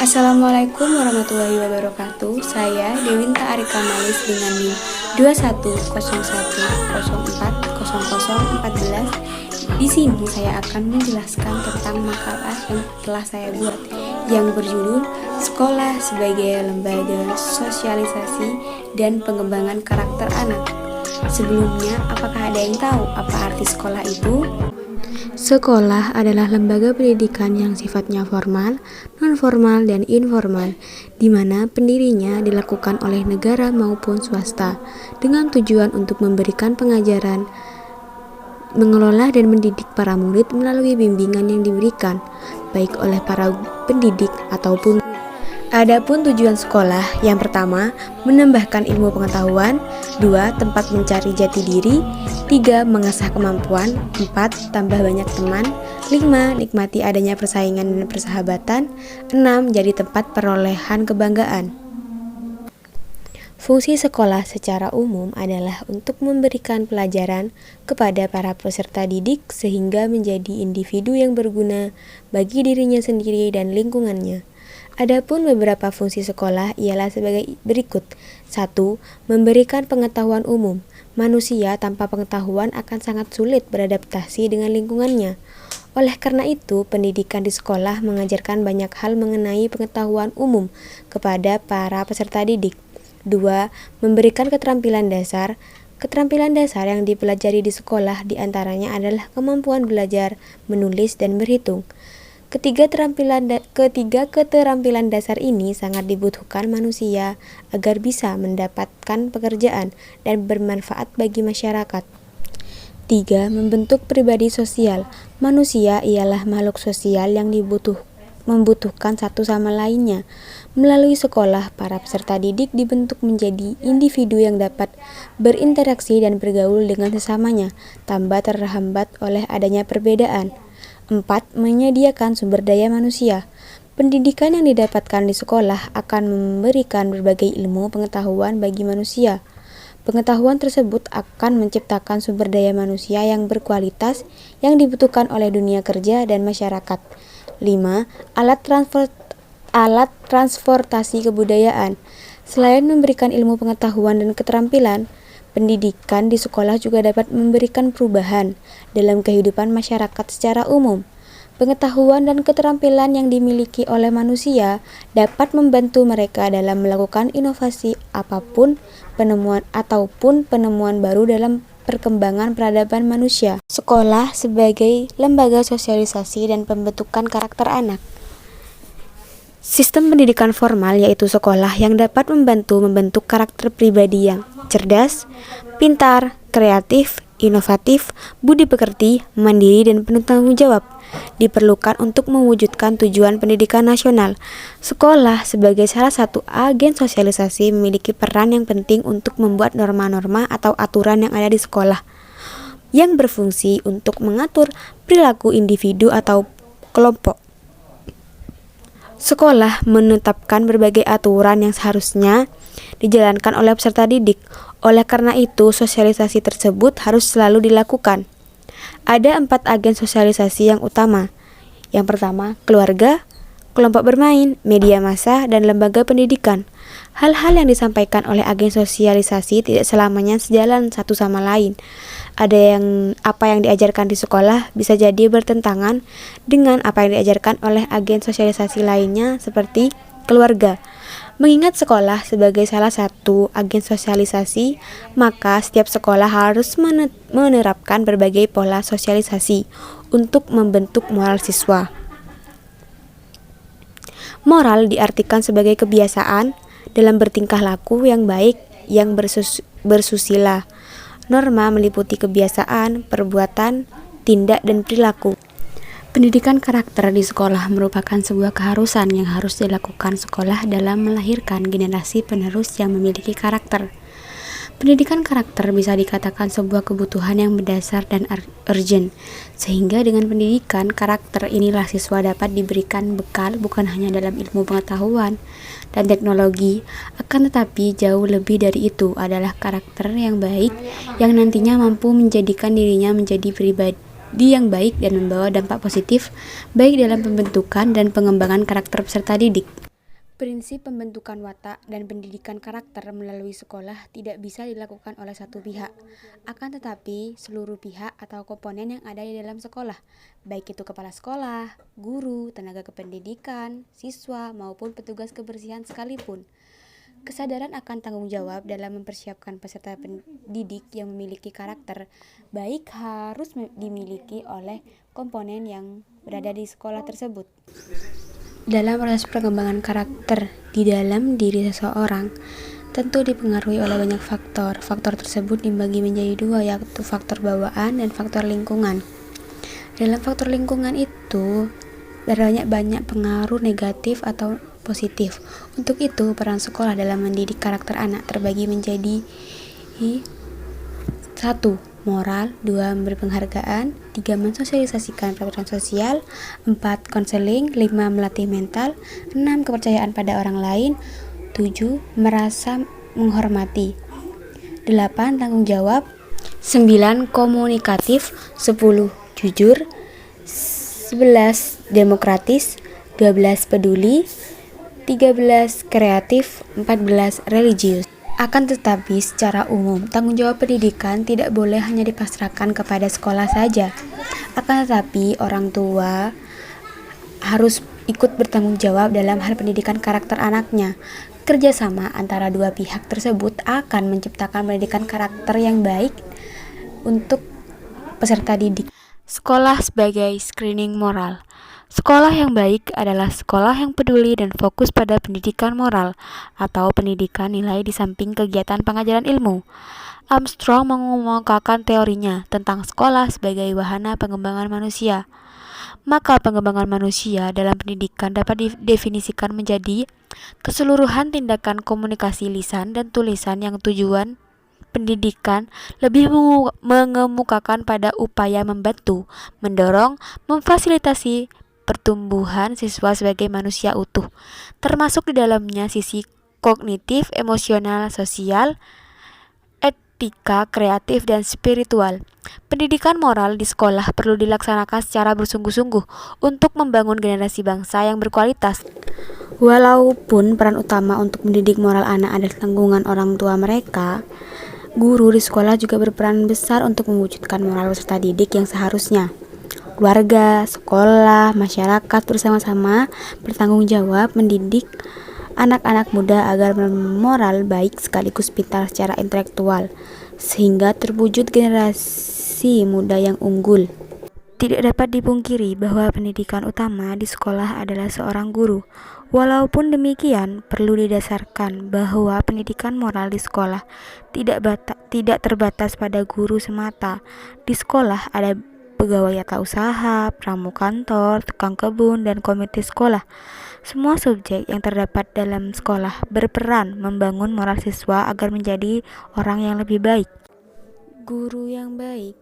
Assalamualaikum warahmatullahi wabarakatuh. Saya Dewinta Arika Malis dengan NIM 2101040014. Di sini saya akan menjelaskan tentang makalah yang telah saya buat yang berjudul Sekolah sebagai Lembaga Sosialisasi dan Pengembangan Karakter Anak. Sebelumnya, apakah ada yang tahu apa arti sekolah itu? Sekolah adalah lembaga pendidikan yang sifatnya formal, non-formal, dan informal, di mana pendirinya dilakukan oleh negara maupun swasta, dengan tujuan untuk memberikan pengajaran, mengelola dan mendidik para murid melalui bimbingan yang diberikan, baik oleh para pendidik ataupun. Adapun tujuan sekolah, yang pertama, menambahkan ilmu pengetahuan, 2. Tempat mencari jati diri, 3. Mengasah kemampuan, 4. Tambah banyak teman, 5. Nikmati adanya persaingan dan persahabatan, 6. Jadi tempat perolehan kebanggaan. Fungsi sekolah secara umum adalah untuk memberikan pelajaran kepada para peserta didik sehingga menjadi individu yang berguna bagi dirinya sendiri dan lingkungannya. Adapun beberapa fungsi sekolah ialah sebagai berikut. 1. Memberikan pengetahuan umum. Manusia tanpa pengetahuan akan sangat sulit beradaptasi dengan lingkungannya. Oleh karena itu, pendidikan di sekolah mengajarkan banyak hal mengenai pengetahuan umum kepada para peserta didik. 2. Memberikan keterampilan dasar. Keterampilan dasar yang dipelajari di sekolah diantaranya adalah kemampuan belajar, menulis, dan berhitung. Ketiga keterampilan dasar ini sangat dibutuhkan manusia agar bisa mendapatkan pekerjaan dan bermanfaat bagi masyarakat. 3. Membentuk pribadi sosial. Manusia ialah makhluk sosial yang membutuhkan satu sama lainnya. Melalui sekolah, para peserta didik dibentuk menjadi individu yang dapat berinteraksi dan bergaul dengan sesamanya, tanpa terhambat oleh adanya perbedaan. 4. Menyediakan sumber daya manusia. Pendidikan yang didapatkan di sekolah akan memberikan berbagai ilmu pengetahuan bagi manusia. Pengetahuan tersebut akan menciptakan sumber daya manusia yang berkualitas yang dibutuhkan oleh dunia kerja dan masyarakat. 5. Alat transportasi kebudayaan. Selain memberikan ilmu pengetahuan dan keterampilan, pendidikan di sekolah juga dapat memberikan perubahan dalam kehidupan masyarakat secara umum. Pengetahuan dan keterampilan yang dimiliki oleh manusia dapat membantu mereka dalam melakukan inovasi apapun penemuan baru dalam perkembangan peradaban manusia. Sekolah sebagai lembaga sosialisasi dan pembentukan karakter anak. Sistem pendidikan formal yaitu sekolah yang dapat membentuk karakter pribadi yang cerdas, pintar, kreatif, inovatif, budi pekerti, mandiri, dan penuh tanggung jawab. Diperlukan untuk mewujudkan tujuan pendidikan nasional. Sekolah sebagai salah satu agen sosialisasi memiliki peran yang penting untuk membuat norma-norma atau aturan yang ada di sekolah, yang berfungsi untuk mengatur perilaku individu atau kelompok. Sekolah menetapkan berbagai aturan yang seharusnya dijalankan oleh peserta didik. Oleh karena itu, sosialisasi tersebut harus selalu dilakukan. Ada 4 agen sosialisasi yang utama. Yang pertama, keluarga, kelompok bermain, media massa, dan lembaga pendidikan. Hal-hal yang disampaikan oleh agen sosialisasi tidak selamanya sejalan satu sama lain. Apa yang diajarkan di sekolah bisa jadi bertentangan dengan apa yang diajarkan oleh agen sosialisasi lainnya seperti keluarga. Mengingat sekolah sebagai salah satu agen sosialisasi, maka setiap sekolah harus menerapkan berbagai pola sosialisasi untuk membentuk moral siswa. Moral diartikan sebagai kebiasaan dalam bertingkah laku yang baik, yang bersusila. Norma meliputi kebiasaan, perbuatan, tindak, dan perilaku. Pendidikan karakter di sekolah merupakan sebuah keharusan yang harus dilakukan sekolah dalam melahirkan generasi penerus yang memiliki karakter. Pendidikan karakter bisa dikatakan sebuah kebutuhan yang mendasar dan urgent, sehingga dengan pendidikan karakter inilah siswa dapat diberikan bekal bukan hanya dalam ilmu pengetahuan dan teknologi, akan tetapi jauh lebih dari itu adalah karakter yang baik yang nantinya mampu menjadikan dirinya menjadi yang baik dan membawa dampak positif baik dalam pembentukan dan pengembangan karakter peserta didik. Prinsip pembentukan watak dan pendidikan karakter melalui sekolah tidak bisa dilakukan oleh satu pihak, akan tetapi seluruh pihak atau komponen yang ada di dalam sekolah, baik itu kepala sekolah, guru, tenaga kependidikan, siswa, maupun petugas kebersihan sekalipun. Kesadaran akan tanggung jawab dalam mempersiapkan peserta pendidik yang memiliki karakter baik harus dimiliki oleh komponen yang berada di sekolah tersebut. Dalam proses pengembangan karakter di dalam diri seseorang, tentu dipengaruhi oleh banyak faktor. Faktor tersebut dibagi menjadi dua, yaitu faktor bawaan dan faktor lingkungan. Dalam faktor lingkungan itu, banyak pengaruh negatif atau positif. Untuk itu, peran sekolah dalam mendidik karakter anak terbagi menjadi 1. Moral, 2. Memberi penghargaan, 3. Mensosialisasikan peraturan sosial, 4. Konseling, 5. Melatih mental, 6. Kepercayaan pada orang lain, 7. Merasa menghormati, 8. Tanggung jawab, 9. Komunikatif, 10. Jujur, 11. Demokratis, 12. Peduli, 13. Kreatif, 14. Religius. Akan tetapi, secara umum, tanggung jawab pendidikan tidak boleh hanya dipasrahkan kepada sekolah saja. Akan tetapi, orang tua harus ikut bertanggung jawab dalam hal pendidikan karakter anaknya. Kerjasama antara dua pihak tersebut akan menciptakan pendidikan karakter yang baik untuk peserta didik. Sekolah sebagai screening moral. Sekolah yang baik adalah sekolah yang peduli dan fokus pada pendidikan moral atau pendidikan nilai di samping kegiatan pengajaran ilmu. Armstrong mengemukakan teorinya tentang sekolah sebagai wahana pengembangan manusia. Maka pengembangan manusia dalam pendidikan dapat didefinisikan menjadi keseluruhan tindakan komunikasi lisan dan tulisan yang tujuan pendidikan lebih mengemukakan pada upaya membantu, mendorong, memfasilitasi pertumbuhan siswa sebagai manusia utuh, termasuk di dalamnya sisi kognitif, emosional, sosial, etika, kreatif, dan spiritual. Pendidikan moral di sekolah perlu dilaksanakan secara bersungguh-sungguh untuk membangun generasi bangsa yang berkualitas. Walaupun peran utama untuk mendidik moral anak adalah tanggungan orang tua mereka, guru di sekolah juga berperan besar untuk mewujudkan moral peserta didik yang seharusnya. Keluarga, sekolah, masyarakat bersama-sama bertanggung jawab mendidik anak-anak muda agar bermoral baik sekaligus pintar secara intelektual, sehingga terwujud generasi muda yang unggul. Tidak dapat dipungkiri bahwa pendidikan utama di sekolah adalah seorang guru. Walaupun demikian, perlu didasarkan bahwa pendidikan moral di sekolah tidak terbatas pada guru semata. Di sekolah ada pegawai tata usaha, pramu kantor, tukang kebun, dan komite sekolah. Semua subjek yang terdapat dalam sekolah berperan membangun moral siswa agar menjadi orang yang lebih baik. Guru yang baik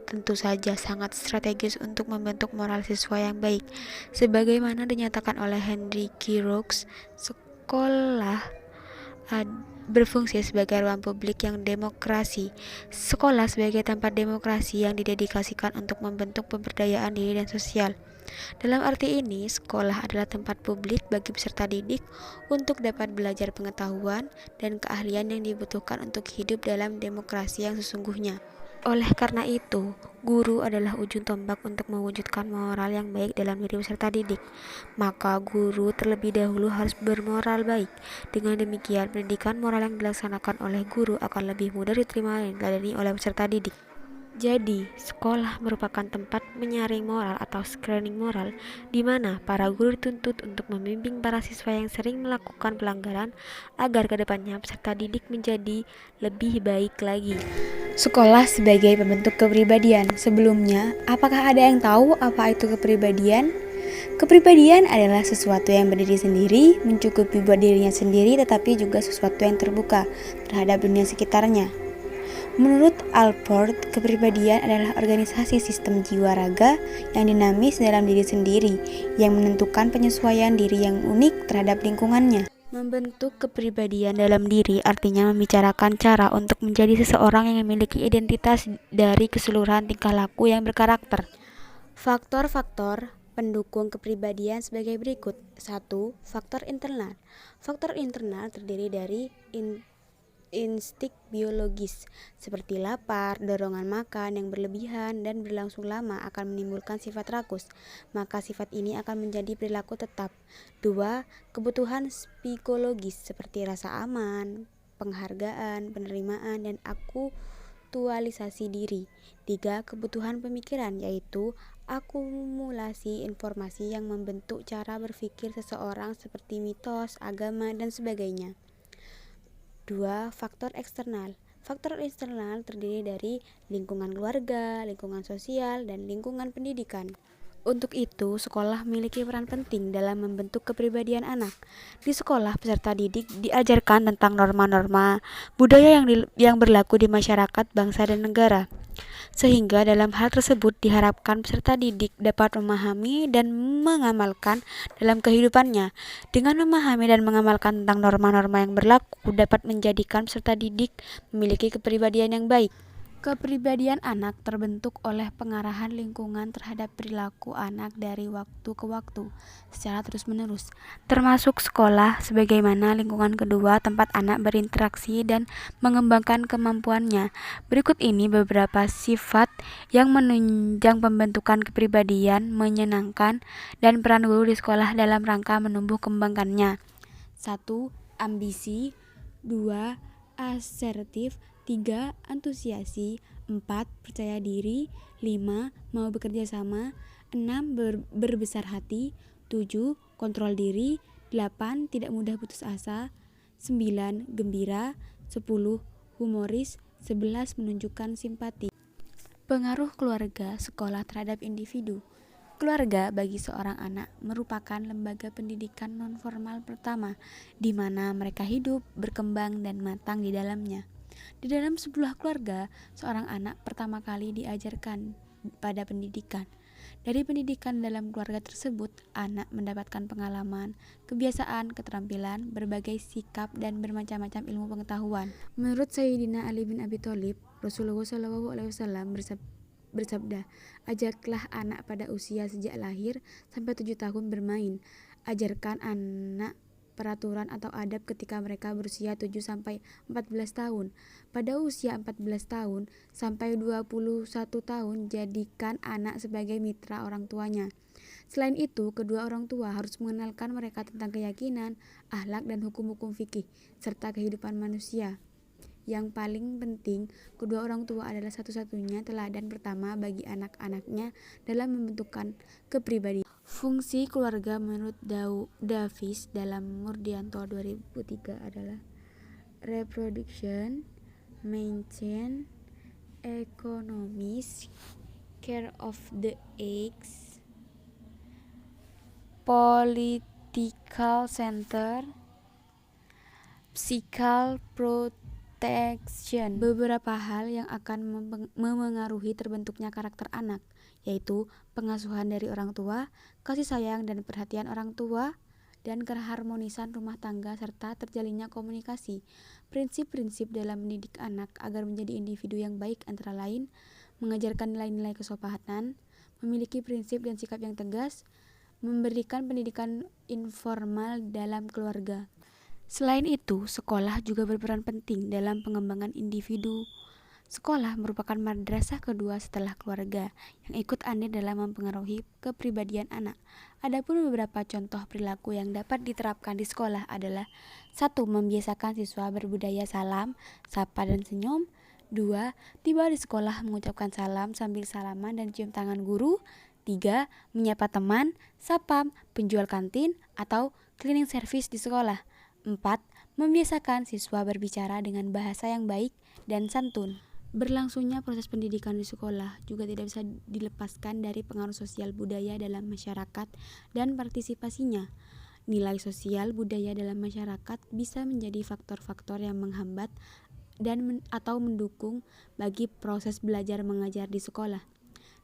tentu saja sangat strategis untuk membentuk moral siswa yang baik. Sebagaimana dinyatakan oleh Henry Kiroux, sekolah berfungsi sebagai ruang publik yang demokrasi. Sekolah sebagai tempat demokrasi yang didedikasikan untuk membentuk pemberdayaan diri dan sosial. Dalam arti ini, sekolah adalah tempat publik bagi peserta didik untuk dapat belajar pengetahuan dan keahlian yang dibutuhkan untuk hidup dalam demokrasi yang sesungguhnya. Oleh karena itu, guru adalah ujung tombak untuk mewujudkan moral yang baik dalam diri peserta didik. Maka guru terlebih dahulu harus bermoral baik. Dengan demikian, pendidikan moral yang dilaksanakan oleh guru akan lebih mudah diterima dan diladeni oleh peserta didik. Jadi, sekolah merupakan tempat menyaring moral atau screening moral, di mana para guru dituntut untuk membimbing para siswa yang sering melakukan pelanggaran agar kedepannya peserta didik menjadi lebih baik lagi. Sekolah sebagai pembentuk kepribadian. Sebelumnya, apakah ada yang tahu apa itu kepribadian? Kepribadian adalah sesuatu yang berdiri sendiri, mencukupi buat dirinya sendiri, tetapi juga sesuatu yang terbuka terhadap dunia sekitarnya. Menurut Alport, kepribadian adalah organisasi sistem jiwa raga yang dinamis dalam diri sendiri, yang menentukan penyesuaian diri yang unik terhadap lingkungannya. Membentuk kepribadian dalam diri artinya membicarakan cara untuk menjadi seseorang yang memiliki identitas dari keseluruhan tingkah laku yang berkarakter. Faktor-faktor pendukung kepribadian sebagai berikut. 1. Faktor internal. Faktor internal terdiri dari instik biologis seperti lapar, dorongan makan yang berlebihan dan berlangsung lama akan menimbulkan sifat rakus, maka sifat ini akan menjadi perilaku tetap. 2. Kebutuhan psikologis seperti rasa aman, penghargaan, penerimaan, dan aktualisasi diri. 3. Kebutuhan pemikiran yaitu akumulasi informasi yang membentuk cara berpikir seseorang seperti mitos, agama, dan sebagainya. 2. Faktor eksternal. Faktor eksternal terdiri dari lingkungan keluarga, lingkungan sosial, dan lingkungan pendidikan. Untuk itu, sekolah memiliki peran penting dalam membentuk kepribadian anak. Di sekolah, peserta didik diajarkan tentang norma-norma budaya yang berlaku di masyarakat, bangsa, dan negara. Sehingga dalam hal tersebut diharapkan peserta didik dapat memahami dan mengamalkan dalam kehidupannya. Dengan memahami dan mengamalkan tentang norma-norma yang berlaku dapat menjadikan peserta didik memiliki kepribadian yang baik. Kepribadian anak terbentuk oleh pengarahan lingkungan terhadap perilaku anak dari waktu ke waktu secara terus-menerus, termasuk sekolah sebagaimana lingkungan kedua tempat anak berinteraksi dan mengembangkan kemampuannya. Berikut ini beberapa sifat yang menunjang pembentukan kepribadian menyenangkan dan peran guru di sekolah dalam rangka menumbuh kembangkannya. 1. Ambisi. 2. Asertif. 3. Antusiasi. 4. Percaya diri. 5. Mau bekerja sama. 6. Berbesar hati. 7. Kontrol diri. 8. Tidak mudah putus asa. 9. Gembira. 10. Humoris. 11. Menunjukkan simpati. Pengaruh keluarga sekolah terhadap individu. Keluarga bagi seorang anak merupakan lembaga pendidikan non-formal pertama, di mana mereka hidup, berkembang, dan matang di dalamnya. Di dalam sebuah keluarga, seorang anak pertama kali diajarkan pada pendidikan. Dari pendidikan dalam keluarga tersebut, anak mendapatkan pengalaman, kebiasaan, keterampilan, berbagai sikap, dan bermacam-macam ilmu pengetahuan. Menurut Sayyidina Ali bin Abi Thalib, Rasulullah SAW bersabda, ajarkanlah anak pada usia sejak lahir sampai 7 tahun bermain. Ajarkan anak peraturan atau adab ketika mereka berusia 7 sampai 14 tahun. Pada usia 14 tahun sampai 21 tahun, jadikan anak sebagai mitra orang tuanya. Selain itu, kedua orang tua harus mengenalkan mereka tentang keyakinan, akhlak, dan hukum-hukum fikih, serta kehidupan manusia. Yang paling penting, kedua orang tua adalah satu-satunya teladan pertama bagi anak-anaknya dalam membentukkan kepribadian. Fungsi keluarga menurut Davis dalam Murdianto 2003 adalah reproduction, maintain, economics, care of the eggs, political center, physical protection. Beberapa hal yang akan memengaruhi terbentuknya karakter anak, yaitu pengasuhan dari orang tua, kasih sayang dan perhatian orang tua, dan keharmonisan rumah tangga serta terjalinnya komunikasi. Prinsip-prinsip dalam mendidik anak agar menjadi individu yang baik antara lain mengajarkan nilai-nilai kesopanan, memiliki prinsip dan sikap yang tegas, memberikan pendidikan informal dalam keluarga. Selain itu, sekolah juga berperan penting dalam pengembangan individu. Sekolah merupakan madrasah kedua setelah keluarga yang ikut andil dalam mempengaruhi kepribadian anak. Adapun beberapa contoh perilaku yang dapat diterapkan di sekolah adalah 1. Membiasakan siswa berbudaya salam, sapa, dan senyum. 2. Tiba di sekolah mengucapkan salam sambil salaman dan cium tangan guru. 3. Menyapa teman, sapam, penjual kantin, atau cleaning service di sekolah. 4. Membiasakan siswa berbicara dengan bahasa yang baik dan santun. Berlangsungnya proses pendidikan di sekolah juga tidak bisa dilepaskan dari pengaruh sosial budaya dalam masyarakat dan partisipasinya. Nilai sosial budaya dalam masyarakat bisa menjadi faktor-faktor yang menghambat dan atau mendukung bagi proses belajar mengajar di sekolah.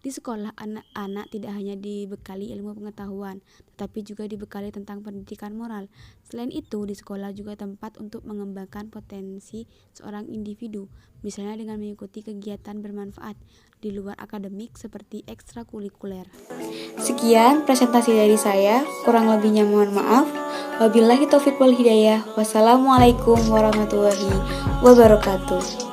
Di sekolah, anak-anak tidak hanya dibekali ilmu pengetahuan, tetapi juga dibekali tentang pendidikan moral. Selain itu, di sekolah juga tempat untuk mengembangkan potensi seorang individu, misalnya dengan mengikuti kegiatan bermanfaat di luar akademik seperti ekstrakurikuler. Sekian presentasi dari saya, kurang lebihnya mohon maaf. Wabillahi taufiq wal hidayah. Wassalamualaikum warahmatullahi wabarakatuh.